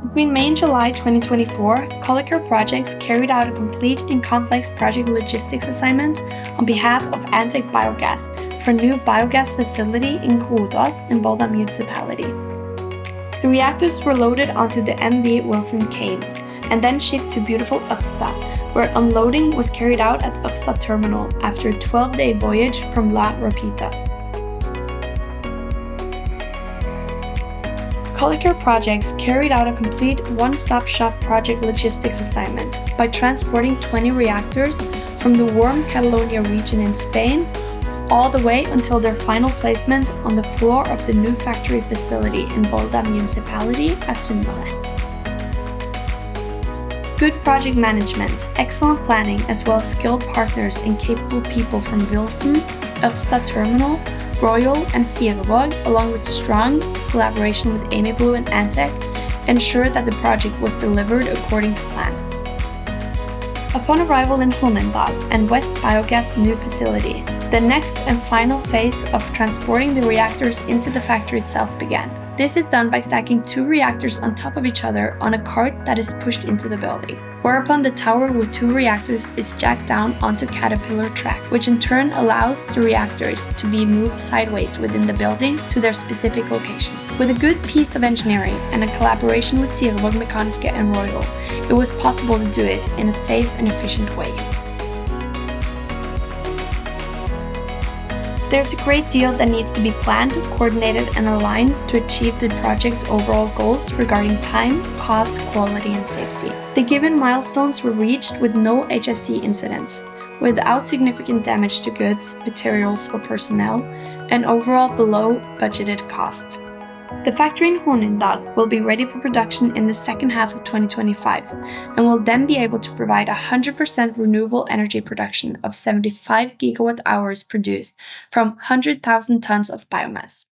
Between May and July 2024, Collicare Projects carried out a complete and complex project logistics assignment on behalf of Antec Biogas for a new biogas facility in Grodås in Volda Municipality. The reactors were loaded onto the MV Wilson Cane and then shipped to beautiful Ørsta, where unloading was carried out at Ørsta terminal after a 12-day voyage from La Rapita. Collicare Projects carried out a complete one-stop-shop project logistics assignment by transporting 20 reactors from the warm Catalonia region in Spain all the way until their final placement on the floor of the new factory facility in Volda Municipality at Sunnmøre. Good project management, excellent planning, as well as skilled partners and capable people from Wilson, Ørsta Terminal, Royal and Siervåg, along with strong collaboration with Amiblu and Antec, ensured that the project was delivered according to plan. Upon arrival in Hornindal and Vest BioGass new facility, the next and final phase of transporting the reactors into the factory itself began. This is done by stacking 2 reactors on top of each other on a cart that is pushed into the building, whereupon the tower with 2 reactors is jacked down onto caterpillar track, which in turn allows the reactors to be moved sideways within the building to their specific location. With a good piece of engineering and a collaboration with Siervåg Mekaniske and Royal, it was possible to do it in a safe and efficient way. There's a great deal that needs to be planned, coordinated, and aligned to achieve the project's overall goals regarding time, cost, quality, and safety. The given milestones were reached with no HSE incidents, without significant damage to goods, materials, or personnel, and overall below budgeted cost. The factory in Hornindal will be ready for production in the second half of 2025 and will then be able to provide 100% renewable energy production of 75 gigawatt hours produced from 100,000 tons of biomass.